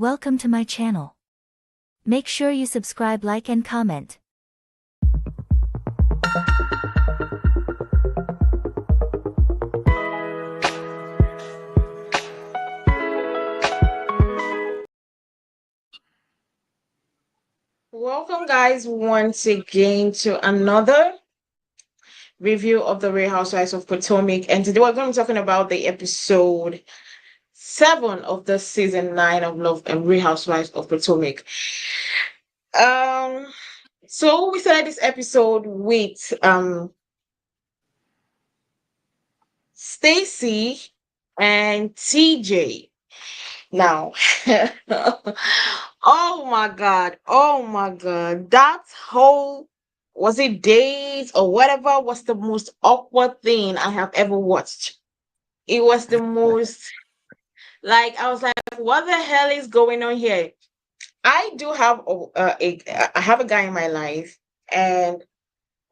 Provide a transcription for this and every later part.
Welcome to my channel. Make sure you subscribe, like and comment. Welcome, guys, once again to another review of the Real Housewives of Potomac. And today we're going to be talking about the episode 7 of the season 9 of Love and Real Housewives of Potomac. Um, so we started this episode with Stacy and TJ. Now, oh my God, that whole, was it days or whatever, was the most awkward thing I have ever watched. It was the most, like, I was like, what the hell is going on here? I do have I have a guy in my life, and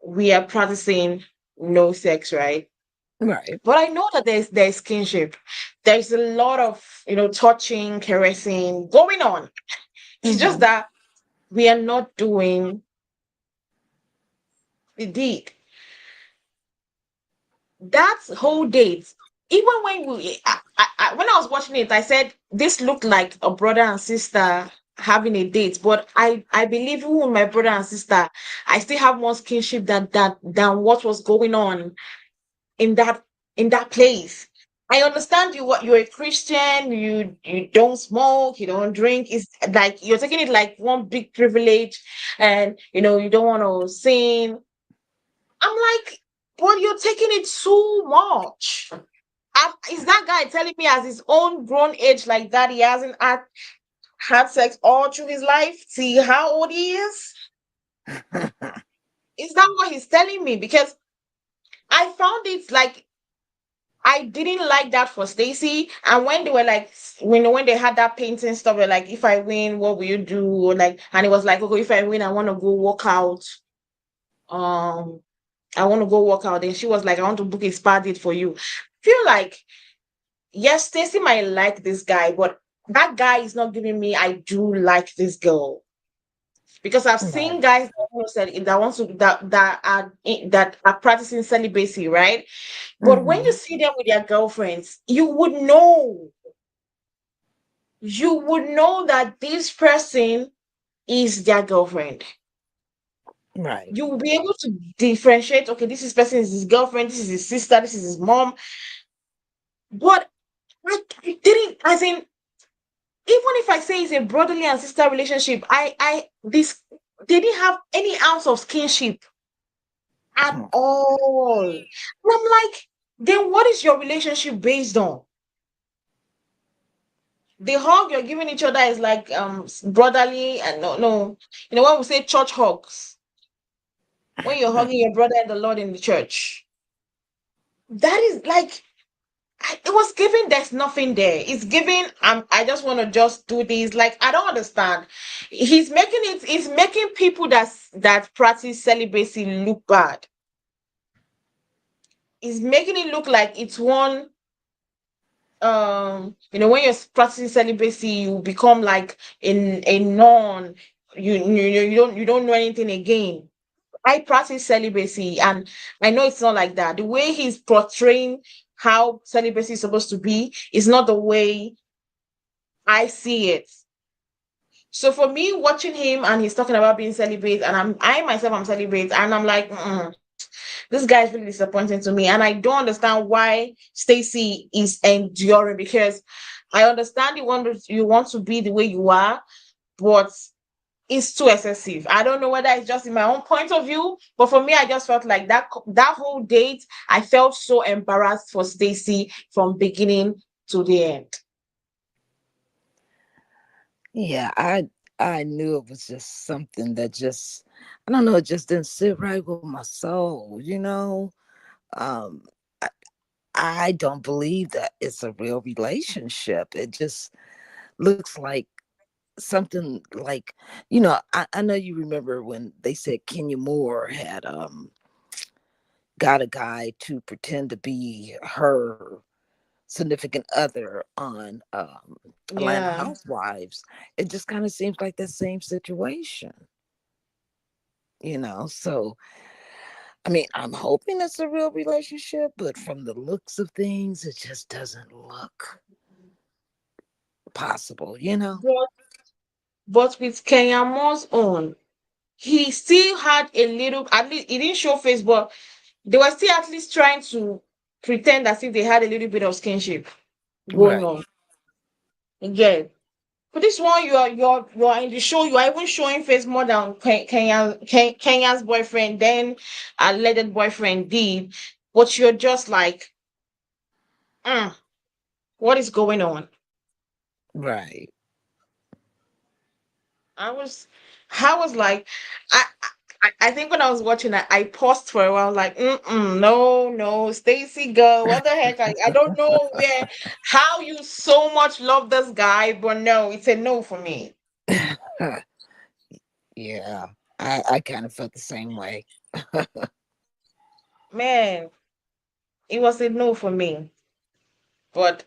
we are practicing no sex, right? Right. But I know that there's kinship. There's a lot of touching, caressing going on. It's just Mm-hmm. that we are not doing the deed. That whole date, even when I was watching it, I said this looked like a brother and sister having a date. But I believe even with my brother and sister, I still have more kinship than what was going on in that place. I understand you, what, you're a Christian, you don't smoke, you don't drink. It's like you're taking it like one big privilege, and you don't want to sin. I'm like, but you're taking it too much. Is that guy telling me at his own grown age like that he hasn't had sex all through his life? See how old he is? Is that what he's telling me? Because I found it like I didn't like that for Stacy. And when they were like, when they had that painting stuff, they're like, if I win, what will you do? Or like, and it was like, okay, if I win, I want to go walk out. Um, I want to go walk out. And she was like, I want to book a spa date for you. Feel like, yes, Stacy might like this guy, but that guy is not giving me, I do like this girl. Because I've seen Right. guys that want to that are practicing celibacy, right? But when you Mm-hmm. see them with their girlfriends, you would know that this person is their girlfriend. Right. You will be able to differentiate, okay, this person is his girlfriend, this is his sister, this is his mom. But I didn't, as in, even if I say it's a brotherly and sister relationship, this they didn't have any ounce of kinship at Mm. all. And I'm like, then what is your relationship based on? The hug you're giving each other is like brotherly, and no, when we say church hugs, when you're hugging your brother in the Lord in the church, that is like, it was given, there's nothing there. It's given, I just want to just do this. Like, I don't understand. He's making people that practice celibacy look bad. He's making it look like it's one, when you're practicing celibacy, you become like a nun. You don't know anything again. I practice celibacy, and I know it's not like that. The way he's portraying how celibacy is supposed to be is not the way I see it. So for me, watching him and he's talking about being celibate, and I myself am celibate, and I'm like, this guy is really disappointing to me, and I don't understand why Stacy is enduring, because I understand you want to be the way you are, but it's too excessive. I don't know whether it's just in my own point of view, but for me, I just felt like that whole date, I felt so embarrassed for Stacy from beginning to the end. Yeah, I knew it was just something that just, I don't know, it just didn't sit right with my soul. Um I, I don't believe that it's a real relationship. It just looks like something like, I know you remember when they said Kenya Moore had got a guy to pretend to be her significant other on Atlanta Yeah. Housewives. It just kind of seems like the same situation, you know. So I mean, I'm hoping it's a real relationship, but from the looks of things, it just doesn't look possible, you know? But with Kenya Moore's own, he still had a little, at least he didn't show face, but they were still at least trying to pretend as if they had a little bit of skinship going Right, on. Again. For this one, you are in the show. You are even showing face more than Kenya's boyfriend, then alleged boyfriend did. But you're just like, mm, what is going on? right. I was, I was like, I. I think when I was watching that, I paused for a while, like, no, no, Stacy girl, what the heck? I don't know how you so much love this guy, but no, it's a no for me. Yeah, I kind of felt the same way. Man, it was a no for me. But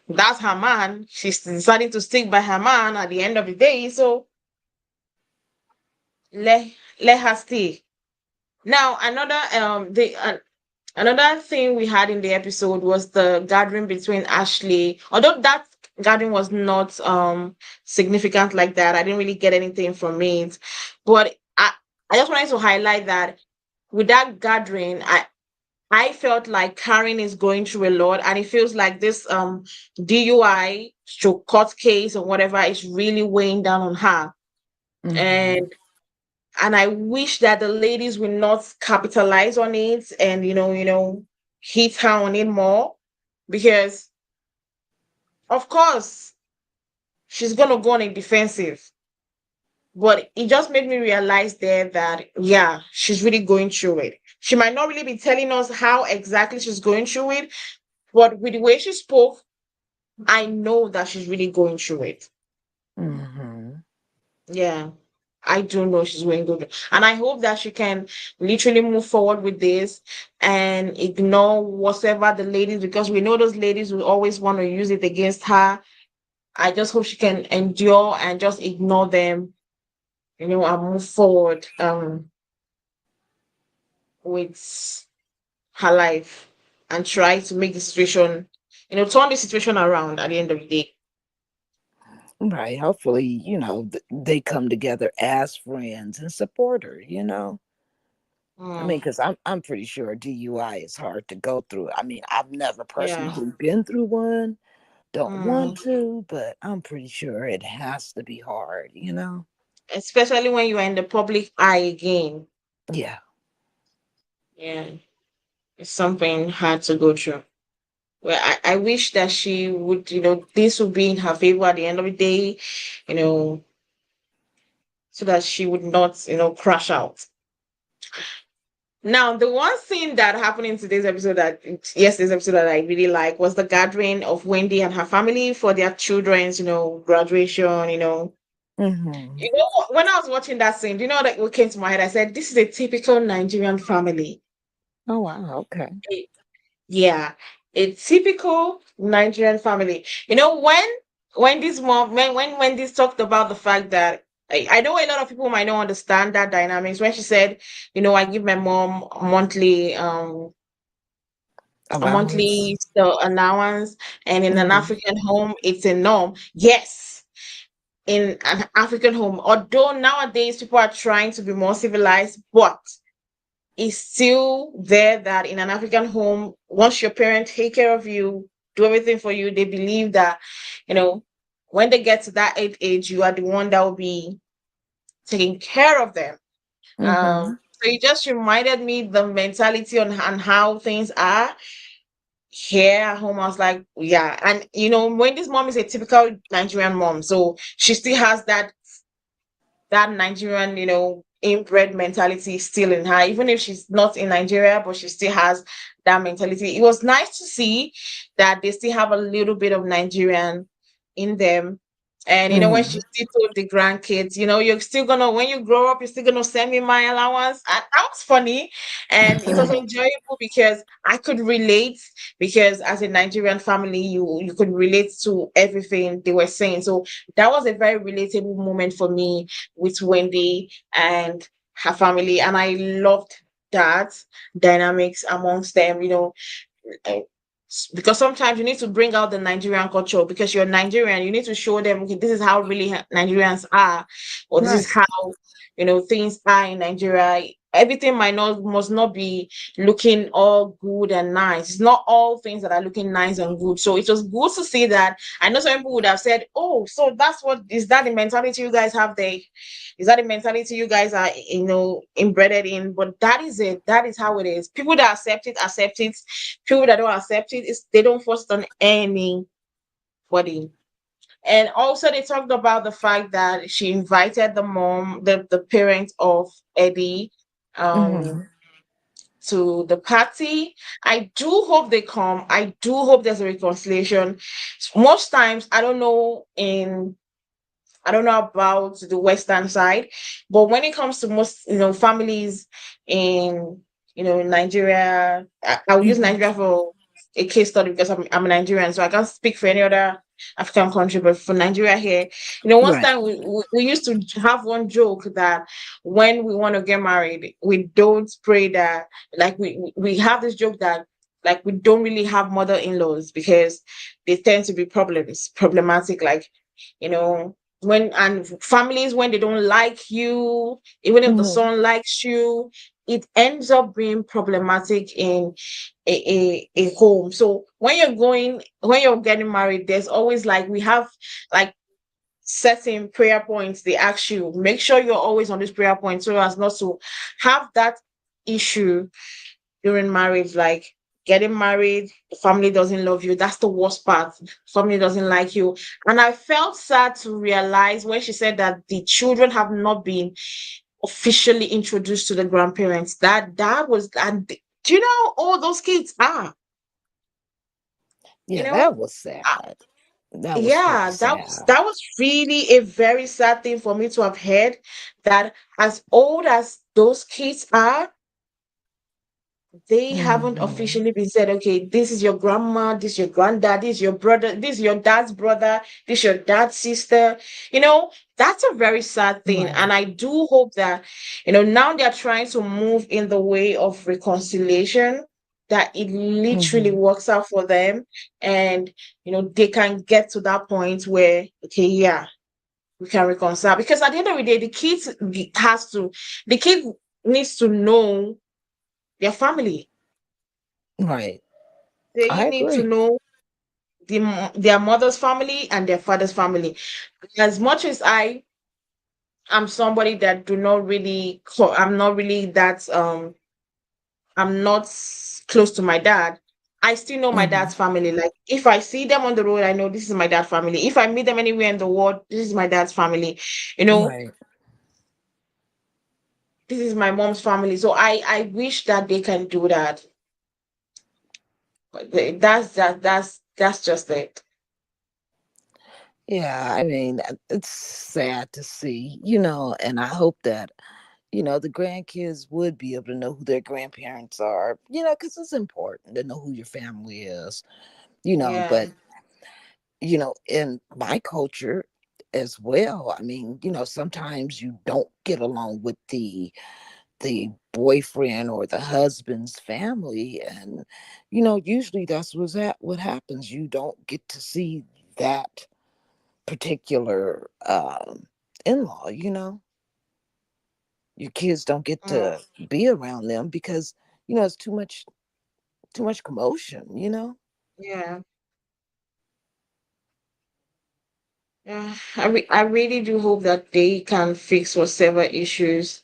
that's her man. She's deciding to stick by her man at the end of the day. So let let her stay. Now another thing we had in the episode was the gathering between Ashley. Although that gathering was not significant like that, I didn't really get anything from it. But I just wanted to highlight that with that gathering, I felt like Karen is going through a lot, and it feels like this DUI stroke court case or whatever is really weighing down on her. Hmm. And I wish that the ladies will not capitalize on it and hit her on it more, because of course she's gonna go on a defensive. But it just made me realize there that yeah, she's really going through it. She might not really be telling us how exactly she's going through it, but with the way she spoke, I know that she's really going through it. Hmm. Yeah, I do know she's going through it. And I hope that she can literally move forward with this and ignore whatever the ladies, because we know those ladies will always want to use it against her. I just hope she can endure and just ignore them, and move forward with her life and try to make the situation, turn the situation around at the end of the day. Right. Hopefully, they come together as friends and support her, you know? I Mm, mean, because I'm pretty sure DUI is hard to go through. I mean, I've never yeah. personally been through one, don't Mm. want to, but I'm pretty sure it has to be hard, you know? Especially when you are in the public eye again. Yeah. Yeah, it's something hard to go through. Well, I wish that she would, this would be in her favor at the end of the day, you know, so that she would not, crash out. Now, the one scene that happened in yesterday's episode that I really like was the gathering of Wendy and her family for their children's, graduation, Hmm. When I was watching that scene, do you know what came to my head? I said, this is a typical Nigerian family. Oh, wow. Okay. Yeah, a typical Nigerian family. When this mom when this talked about the fact that I know a lot of people might not understand that dynamics. When she said, I give my mom a Allowance. monthly allowance, and in an Hmm. African home it's a norm. Yes, in an African home, although nowadays people are trying to be more civilized, but is still there that in an African home, once your parents take care of you, do everything for you, they believe that, you know, when they get to that age, you are the one that will be taking care of them. Hmm. So it just reminded me the mentality on how things are here at home. I was like, yeah. And, when this mom is a typical Nigerian mom, so she still has that Nigerian, inbred mentality still in her, even if she's not in Nigeria, but she still has that mentality. It was nice to see that they still have a little bit of Nigerian in them. And when she Mhm. still told the grandkids, you're still gonna, when you grow up, you're still gonna send me my allowance. And that was funny. And it was enjoyable because I could relate, because as a Nigerian family, you could relate to everything they were saying. So that was a very relatable moment for me with Wendy and her family. And I loved that dynamics amongst them, uh, because sometimes you need to bring out the Nigerian culture, because you're Nigerian. You need to show them, okay, this is how really Nigerians are, or this is Right. how things are in Nigeria. Everything must not be looking all good and nice. It's not all things that are looking nice and good. So it was good to see that. I know some people would have said, "Oh, so that's what is that the mentality you guys have there? Is that the mentality you guys are, embedded in?" But that is it. That is how it is. People that accept it, accept it. People that don't accept it, is they don't force it on anybody. And also they talked about the fact that she invited the mom, the parents of Eddie, um, Mhm. to the party. I do hope they come. I do hope there's a reconciliation. Most times, I don't know about the western side, but when it comes to most, families in, in Nigeria, I'll use Mhm. Nigeria for a case study because I'm a Nigerian, so I can't speak for any other African country, but for Nigeria here, once Right. time we used to have one joke that when we want to get married, we don't pray that, like we have this joke that, like, we don't really have mother-in-laws because they tend to be problematic, like, you know when, and families, when they don't like you, even if the Mhm. son likes you, it ends up being problematic in a home. So when you're getting married, there's always, like, we have, like, certain prayer points they ask you. Make sure you're always on this prayer point so as not to have that issue during marriage, like getting married, the family doesn't love you. That's the worst part. Family doesn't like you. And I felt sad to realize when she said that the children have not been officially introduced to the grandparents. That was, and do you know all those kids are, you Yeah, know? that was Uh, sad. That was pretty yeah, that was sad. that was really a very sad thing for me to have heard, that as old as those kids are, they haven't Mhm. officially been said, okay, this is your grandma, this is your granddad, this is your brother, this is your dad's brother, this is your dad's sister. That's a very sad thing. And Right. I do hope that, now they're trying to move in the way of reconciliation, that it literally Mhm. works out for them. And, they can get to that point where, okay, yeah, we can reconcile. Because at the end of the day, the kid needs to know their family. Right. They I need to agree. know their mother's family and their father's family. As much as I am somebody that do not really, I'm not really that, I'm not close to my dad. I still know my dad's Mhm. family. Like, if I see them on the road, I know this is my dad's family. If I meet them anywhere in the world, this is my dad's family. You know, Right. this is my mom's family. So I wish that they can do that. But that's just it. Yeah, I mean, it's sad to see, and I hope that, the grandkids would be able to know who their grandparents are, because it's important to know who your family is, Yeah. but, in my culture as well, I mean, sometimes you don't get along with the boyfriend or the husband's family, and usually that's what happens. You don't get to see that particular in-law. Your kids don't get Mm, to be around them because it's too much commotion. yeah. Yeah, I really do hope that they can fix whatever issues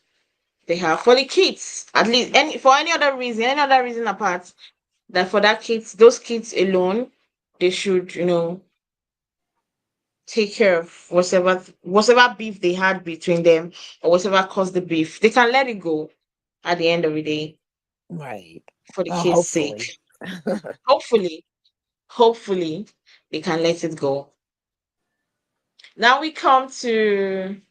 they have for the kids. At least, any other reason apart, that for those kids alone, they should, take care of whatever beef they had between them, or whatever caused the beef. They can let it go at the end of the day Right. for the Well, kids' hopefully. sake. Hopefully, hopefully they can let it go. Now we come to,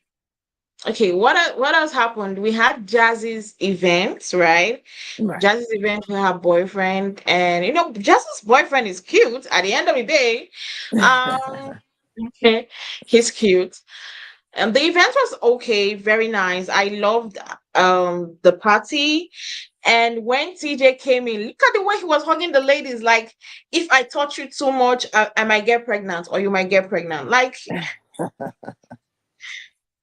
okay, what else happened? We had Jazzy's event, right? Right. Jazzy's event with her boyfriend, and Jazzy's boyfriend is cute. At the end of the day, um, he's cute. The event was okay, very nice. I loved the party. And when TJ came in, look at the way he was hugging the ladies. Like, if I touch you too much, I might get pregnant, or you might get pregnant. Like,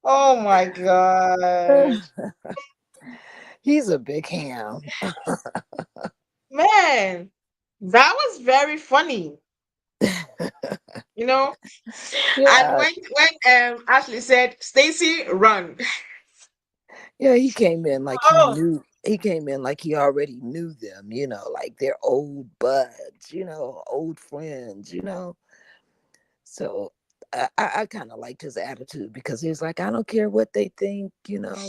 oh my god, He's a big ham. man, that was very funny. You know. And Yeah. when Ashley said, "Stacy, run," Yeah, he came in like he oh knew. He came in like he already knew them, like they're old buds, old friends, So I kind of liked his attitude because he was like, I don't care what they think,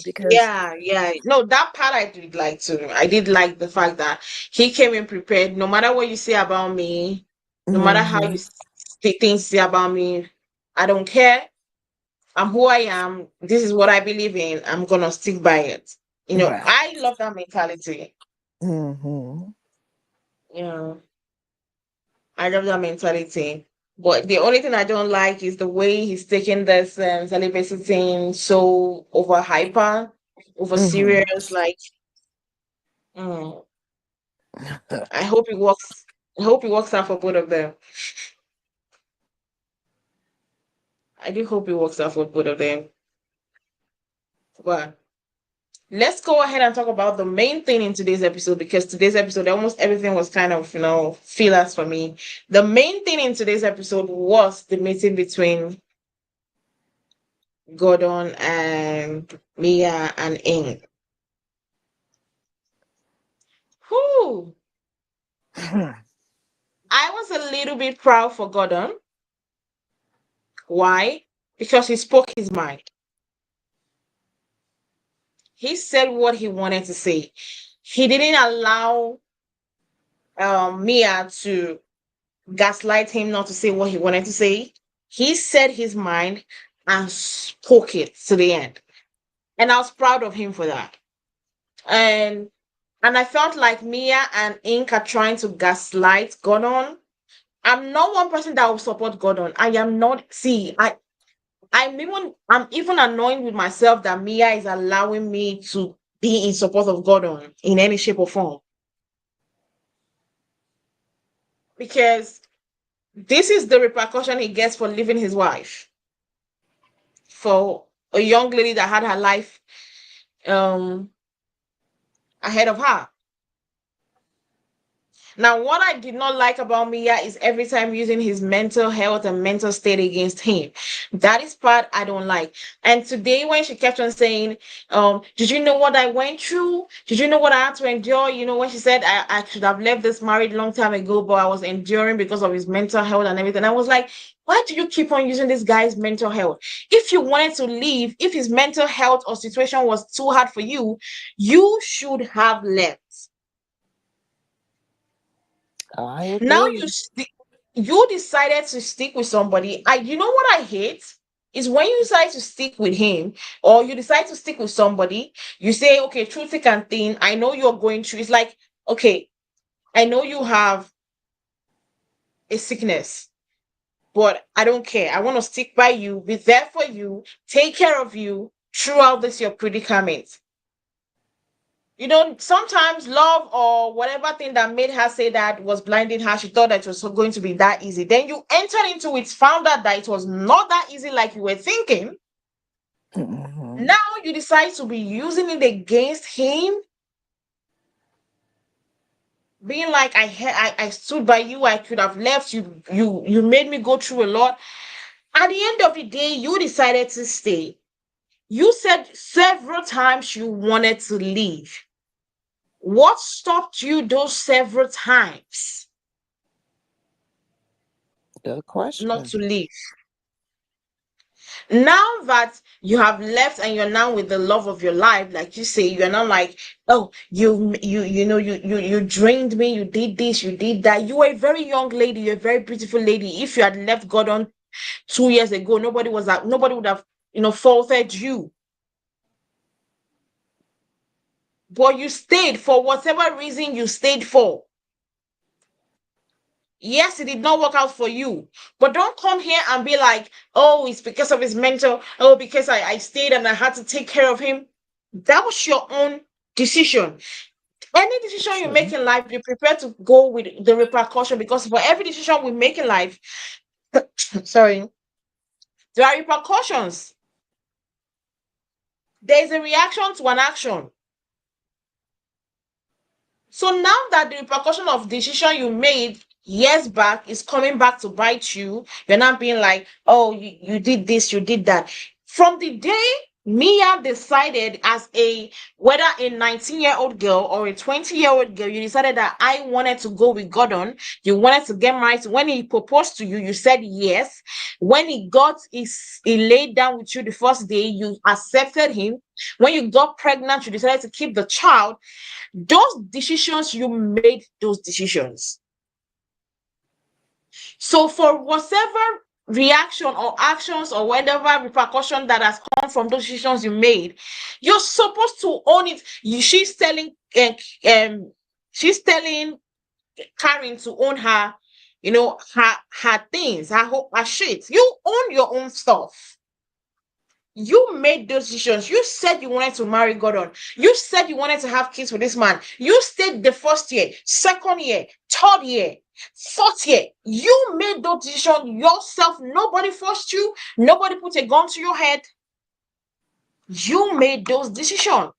because yeah, yeah. No, that part I did like too. I did like the fact that he came in prepared. No matter what you say about me, no matter how you hmm things say about me, I don't care. I'm who I am. This is what I believe in. I'm gonna stick by it. right. I love that mentality. hmm You know, I love that mentality. But the only thing I don't like is the way he's taking this celibacy thing so over hyper, over hmm serious. Like, mm, I hope it works. I hope it works out for both of them. I do hope it works out for both of them. But let's go ahead and talk about the main thing in today's episode, because today's episode, almost everything was kind of, fillers for me. The main thing in today's episode was the meeting between Gordon and Mia and Ing. Whew. I was a little bit proud for Gordon. Why? Because he spoke his mind. He said what he wanted to say. He didn't allow Mia to gaslight him not to say what he wanted to say. He said his mind and spoke it to the end. And I was proud of him for that. And I felt like Mia and Ink are trying to gaslight Gordon. I'm not one person that will support Gordon. I am not. See, I'm even annoyed with myself that Mia is allowing me to be in support of Gordon in any shape or form. Because this is the repercussion he gets for leaving his wife. For a young lady that had her life um ahead of her. Now, what I did not like about Mia is every time using his mental health and mental state against him. That is part I don't like. And today, when she kept on saying, did you know what I went through? Did you know what I had to endure? When she said I should have left this married long time ago, but I was enduring because of his mental health and everything. I was like, why do you keep on using this guy's mental health? If you wanted to leave, if his mental health or situation was too hard for you, you should have left. I Now agree. you decided to stick with somebody. What I hate is when you decide to stick with him, or you decide to stick with somebody. You say, okay, through thick and thin, I know you're going through. It's like, okay, I know you have a sickness, but I don't care. I want to stick by you, be there for you, take care of you throughout this your predicament. Sometimes love or whatever thing that made her say that was blinding her, she thought that it was going to be that easy. Then you entered into it, found out that it was not that easy like you were thinking. hmm Now you decide to be using it against him, being like, I stood by you, I could have left you, you made me go through a lot. At the end of the day, you decided to stay. You said several times you wanted to leave. What stopped you those several times Good not question. to leave? Now that you have left and you're now with the love of your life, like you say, you're not like, oh, you drained me, you did this, you did that. You were a very young lady, you're a very beautiful lady. If you had left Gordon 2 years ago, nobody would have, faulted you. But you stayed for whatever reason you stayed for. Yes, it did not work out for you. But don't come here and be like, oh, it's because of his mental. Oh, because I stayed and I had to take care of him. That was your own decision. Any decision you make True. in life, be prepared to go with the repercussion, because for every decision we make in life, sorry, there are repercussions. There is a reaction to an action. So now that the repercussion of decision you made years back is coming back to bite you, you're not being like, oh, you did this, you did that. From the day Mia decided, as a whether a 19-year-old girl or a 20-year-old girl, you decided that I wanted to go with Gordon, you wanted to get married. When he proposed to you, you said yes. When he laid down with you the first day, you accepted him. When you got pregnant, you decided to keep the child. Those decisions, you made those decisions. So for whatever reaction or actions or whatever repercussion that has come from those decisions you made, you're supposed to own it. She's telling Karen to own her, her things, her shit. You own your own stuff. You made those decisions. You said you wanted to marry Gordon. You said you wanted to have kids with this man. You stayed the first year, second year, third year, fourth year. You made those decisions yourself. Nobody forced you. Nobody put a gun to your head. You made those decisions.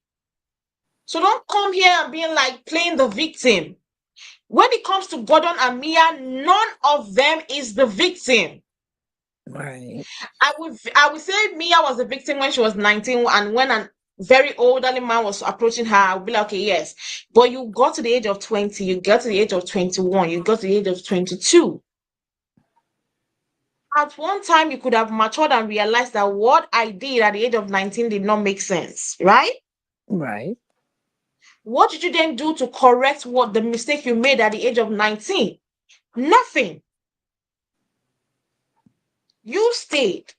So don't come here and being like playing the victim. When it comes to Gordon and Mia, none of them is the victim. Right. I would say Mia was a victim when she was 19, and when a very elderly man was approaching her, I would be like, okay, yes. But you got to the age of 20, you got to the age of 21, you got to the age of 22. At one time, you could have matured and realized that what I did at the age of 19 did not make sense, right? Right. What did you then do to correct what the mistake you made at the age of 19? Nothing. You stayed.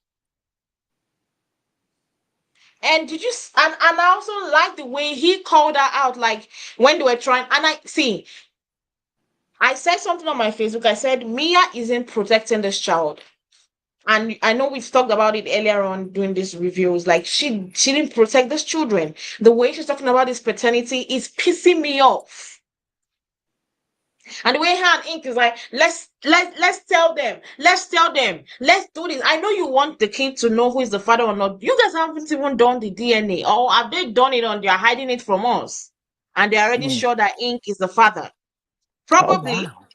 And did you and I also like the way he called her out, like when they were trying. And I said something on my Facebook. I said Mia isn't protecting this child. And I know we've talked about it earlier on doing these reviews. Like she didn't protect these children. The way she's talking about this paternity is pissing me off. And the way her and Ink is like, let's tell them, let's do this. I know you want the kid to know who is the father or not. You guys haven't even done the DNA, or have they done it on? They're hiding it from us, and they're already Mm. sure that Ink is the father. Oh Probably, wow.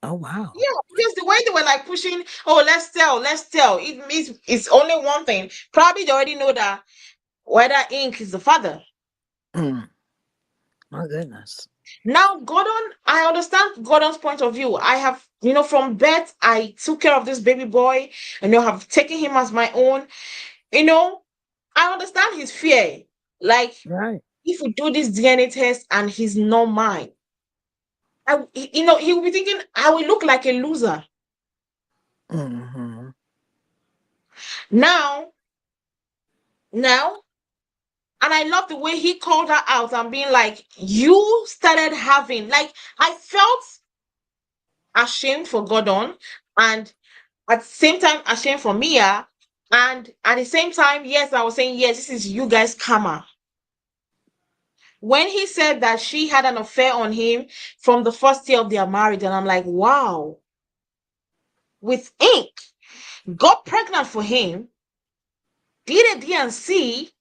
Oh wow. yeah. Because the way they were like pushing, oh, let's tell. It means it's only one thing. Probably they already know that whether Ink is the father. Mm. My goodness. Now, Gordon, I understand Gordon's point of view. I have, from birth, I took care of this baby boy, have taken him as my own. You know, I understand his fear. Like, Right. if we do this DNA test and he's not mine, he will be thinking, I will look like a loser. Mm-hmm. Now, now, and I love the way he called her out and being like, you started having, like, I felt ashamed for Gordon, and at the same time ashamed for Mia, and at the same time, yes, I was saying, yes, this is you guys karma. When he said that she had an affair on him from the first year of their marriage, and I'm like, wow, with Ink, got pregnant for him, did a DNC,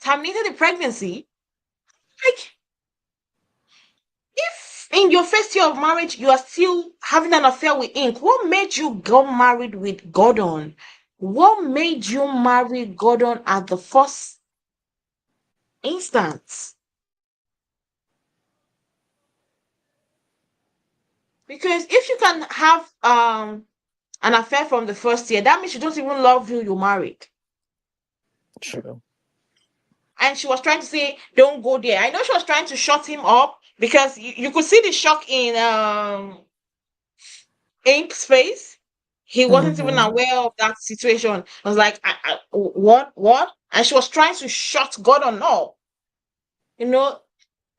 terminated the pregnancy. Like, if in your first year of marriage you are still having an affair with Ink, what made you get married with Gordon? What made you marry Gordon at the first instance? Because if you can have an affair from the first year, that means you don't even love who you married. True. And she was trying to say, don't go there. I know she was trying to shut him up, because you could see the shock in Ink's face. He wasn't even Mm-hmm. aware of that situation. I was like, what? And she was trying to shut Gordon up. You know,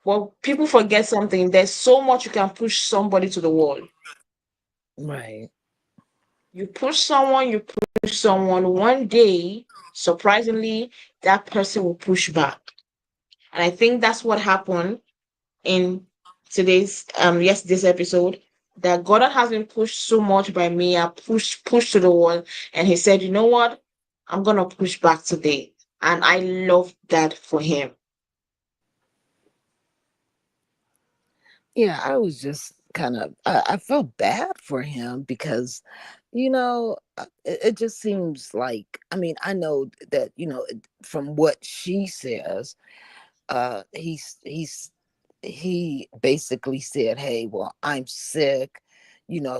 well, people forget something. There's so much you can push somebody to the wall. Right. You push someone. One day, surprisingly, that person will push back. And I think that's what happened in today's yesterday's episode. That Gordon has been pushed so much by Mia, pushed to the wall, and he said, "You know what? I'm gonna push back today," and I love that for him. Yeah, I was just kind of, I felt bad for him because, it just seems like, I mean, I know that, from what she says, he basically said, "Hey, well, I'm sick,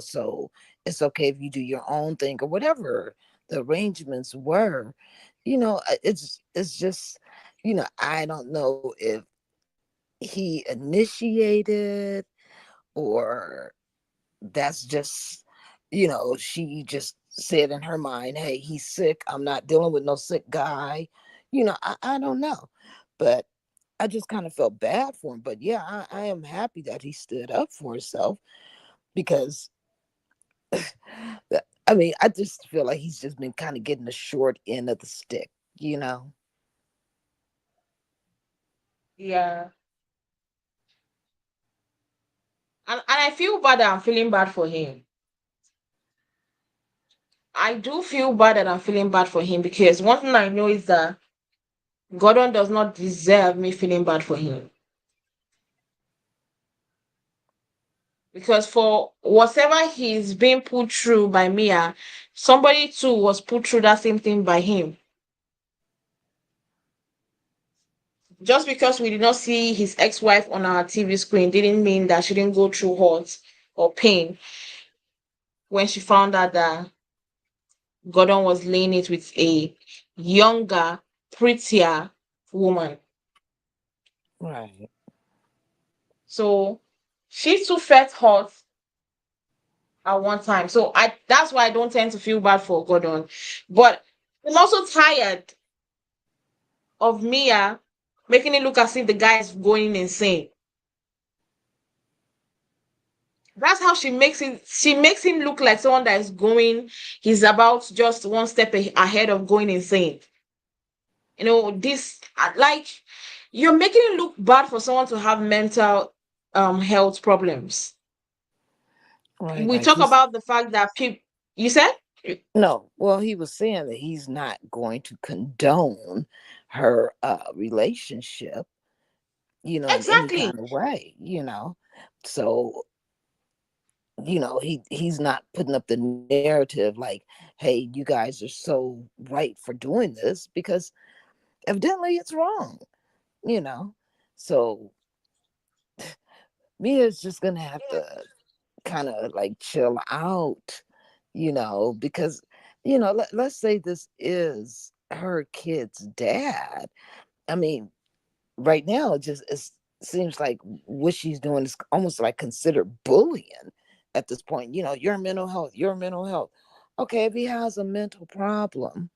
so it's okay if you do your own thing or whatever the arrangements were." It's just, I don't know if he initiated or that's just, she just said in her mind, "Hey, he's sick. I'm not dealing with no sick guy." I don't know, but I just kind of felt bad for him. But yeah, I am happy that he stood up for himself because I mean, I just feel like he's just been kind of getting the short end of the stick, you know? Yeah, and I feel bad that I'm feeling bad for him. I do feel bad that I'm feeling bad for him because one thing I know is that Gordon does not deserve me feeling bad for him. Because for whatever he's being put through by Mia, somebody too was put through that same thing by him. Just because we did not see his ex-wife on our TV screen didn't mean that she didn't go through hurt or pain when she found out that Gordon was laying it with a younger, prettier woman. Right. So she too felt hurt at one time. So I that's why I don't tend to feel bad for Gordon. But I'm also tired of Mia making it look as if the guy is going insane. That's how she makes him look like someone that is going, he's about just one step ahead of going insane. This like you're making it look bad for someone to have mental health problems. Right. We Like talk he's about the fact that people, you said? no, well, he was saying that he's not going to condone her relationship, in any Exactly. kind of way, So, he's not putting up the narrative like, "Hey, you guys are so right for doing this," because evidently it's wrong, you know. So Mia's just gonna have to kind of like chill out, because let's say this is her kid's dad. I mean, right now it seems like what she's doing is almost like considered bullying at this point. Your mental health. Okay, if he has a mental problem,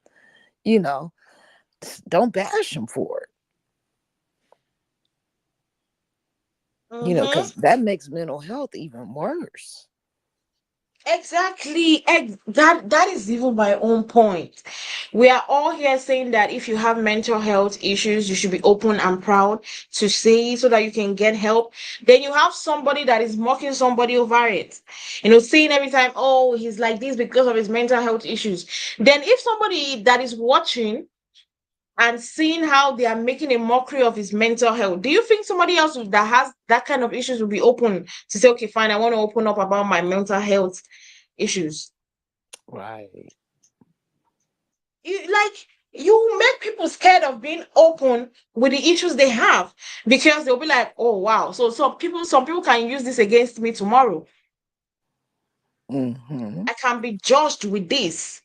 you know, don't bash him for it. Mm-hmm. Because that makes mental health even worse. Exactly. That is even my own point. We are all here saying that if you have mental health issues, you should be open and proud to say it so that you can get help. Then you have somebody that is mocking somebody over it. Saying every time, "Oh, he's like this because of his mental health issues." Then if somebody that is watching and seeing how they are making a mockery of his mental health, do you think somebody else that has that kind of issues will be open to say, "Okay, fine, I want to open up about my mental health issues"? Right. You make people scared of being open with the issues they have because they'll be like, "Oh wow, so some people can use this against me tomorrow. Mm-hmm. I can be judged with this."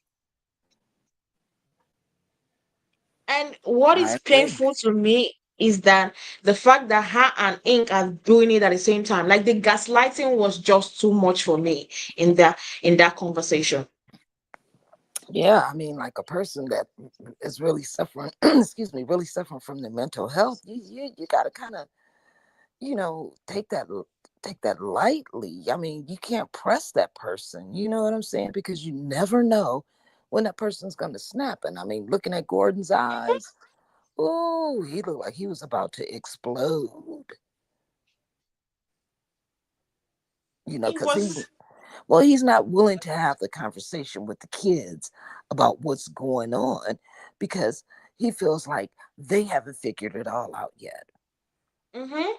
And what I is agree. painful to me, is that the fact that her and Ink are doing it at the same time, like the gaslighting was just too much for me in that conversation. Yeah, I mean, like a person that is really suffering, excuse me, really suffering from the mental health, you got to kind of, take that lightly. I mean, you can't press that person. You know what I'm saying? Because you never know when that person's gonna snap. And I mean, looking at Gordon's eyes, oh, he looked like he was about to explode. It Because was, he's not willing to have the conversation with the kids about what's going on because he feels like they haven't figured it all out yet. mm-hmm.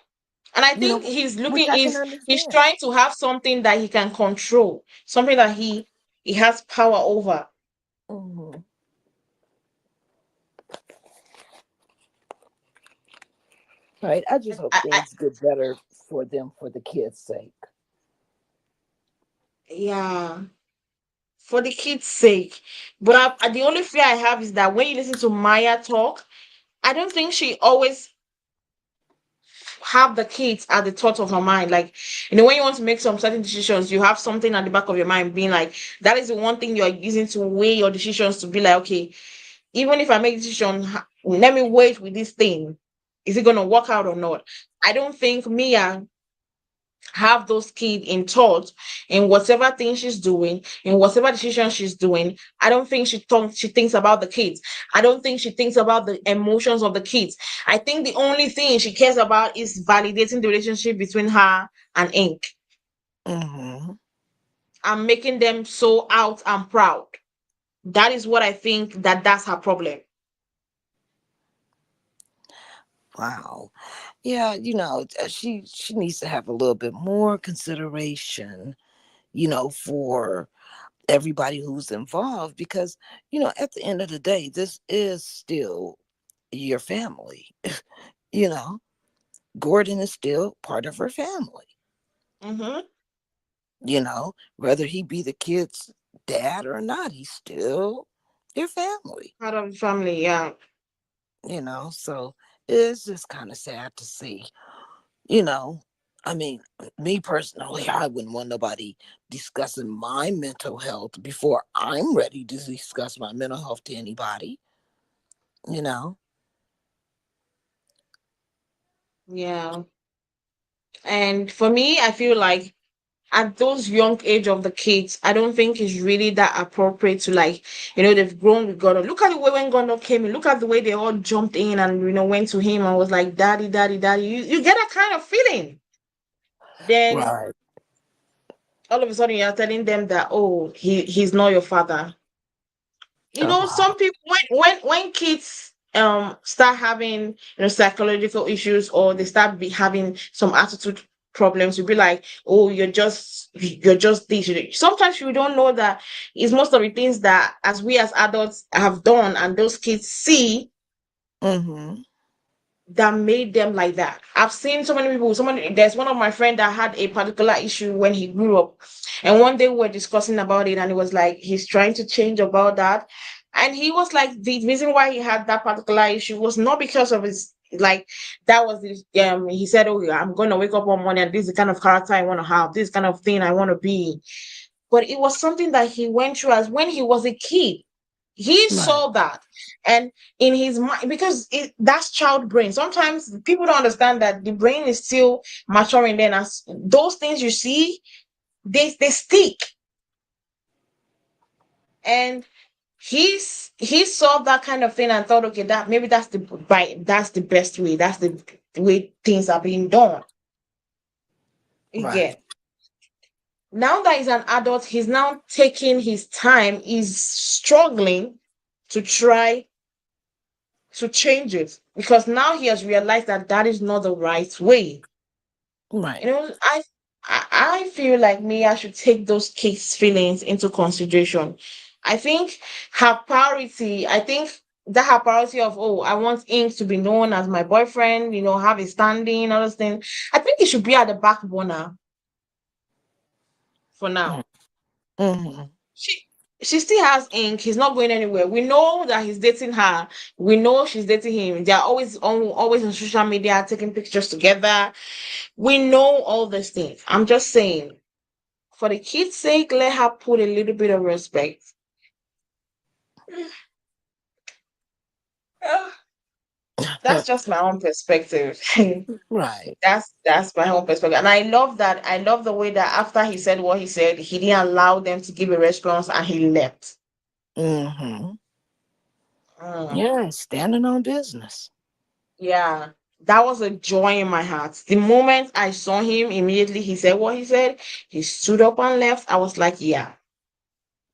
And I You think know, he's which looking I can he's understand. trying to have something that he can control, something that he has power over. Hmm. Right. I just hope I, things get better for them for the kids' sake. yeah, for the kids' sake. But the only fear I have is that when you listen to Maya talk, I don't think she always have the kids at the thought of her mind. Like, when you want to make some certain decisions, you have something at the back of your mind being like, that is the one thing you're using to weigh your decisions, to be like, okay, even if I make a decision, let me wait with this thing. Is it gonna work out or not? I don't think Mia have those kids in thought in whatever thing she's doing, in whatever decision she's doing. I don't think she thinks about the kids. I don't think she thinks about the emotions of the kids. I think the only thing she cares about is validating the relationship between her and Ink, Hmm. and making them so out and proud. That is what I think, that's her problem. Wow. Yeah, she needs to have a little bit more consideration, for everybody who's involved because, at the end of the day, this is still your family. You know, Gordon is still part of her family. Mm-hmm. Whether he be the kid's dad or not, he's still your family. Part of the family, yeah. So it's just kind of sad to see. You know, I mean, me personally, I wouldn't want nobody discussing my mental health before I'm ready to discuss my mental health to anybody, you know? Yeah. And for me, I feel like at those young age of the kids, I don't think it's really that appropriate to, like, they've grown with God. Look at the way when God came in, look at the way they all jumped in and went to him and was like, Daddy, Daddy, Daddy. You get that kind of feeling. Then Right. all of a sudden you're telling them that, oh, he's not your father. Oh, Some wow. people, when kids start having, psychological issues, or they start having some attitude problems, you'll be like, oh, you're just this. Sometimes you don't know that it's most of the things that as we as adults have done and those kids see Mm-hmm. that made them like that. I've seen so many people. There's one of my friend that had a particular issue when he grew up, and one day we were discussing about it, and it was like he's trying to change about that, and he was like, the reason why he had that particular issue was not because of his, like, that was his, he said, oh, yeah, I'm gonna wake up one morning and this is the kind of character I want to have, this kind of thing I want to be. But it was something that he went through as when he was a kid. He Right. saw that, and in his mind, because that's child brain. Sometimes people don't understand that the brain is still maturing. Then, as those things you see, they stick. And he saw that kind of thing and thought, okay, that maybe that's the best way. That's the way things are being done. Right. Again, now that he's an adult, he's now taking his time. He's struggling to try to change it, because now he has realized that that is not the right way. Right. I feel like me, I should take those kids' feelings into consideration. I think I think that her priority of, oh, I want Ink to be known as my boyfriend, have a standing, all those things. I think it should be at the back burner for now. Mm-hmm. she still has ink. He's not going anywhere. We know that he's dating her. We know she's dating him. They're always on social media taking pictures together. We know all these things. I'm just saying, for the kid's sake, let her put a little bit of respect. That's just my own perspective. Right. That's my own perspective. And I love that. I love the way that after he said what he said, he didn't allow them to give a response and he left. Mm-hmm. Mm. Yeah, standing on business. Yeah, that was a joy in my heart. The moment I saw him, immediately he said what he said. He stood up and left. I was like, yeah,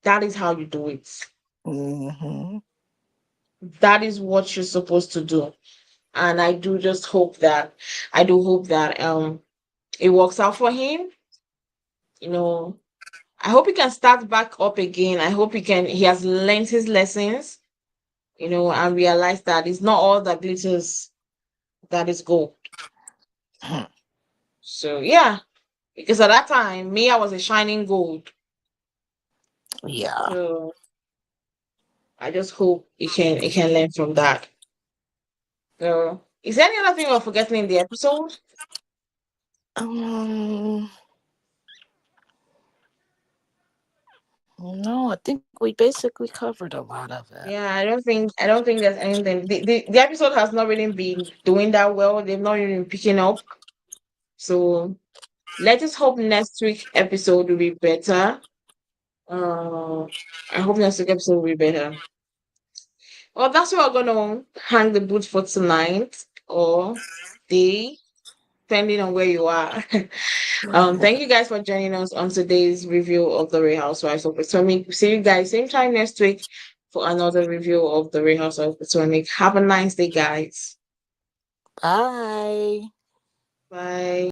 that is how you do it. Mm-hmm. That is what you're supposed to do. And I do just hope that I do hope that it works out for him. You know, I hope he can start back up again. I hope he has learned his lessons, and realize that it's not all that glitters that is gold. So yeah, because at that time, me, I was a shining gold. Yeah. So I just hope he can learn from that. So is there any other thing we're forgetting in the episode? Um, no, I think we basically covered a lot of it. Yeah, I don't think there's anything. The episode has not really been doing that well. They've not really been picking up. So let us hope next week episode will be better. Uh, I hope next week episode will be better. Well, that's where we're gonna hang the boots for tonight or day, depending on where you are. Thank you guys for joining us on today's review of the Real Housewives of Potomac. See you guys same time next week for another review of the Real Housewives of Potomac. Have a nice day, guys. Bye. Bye.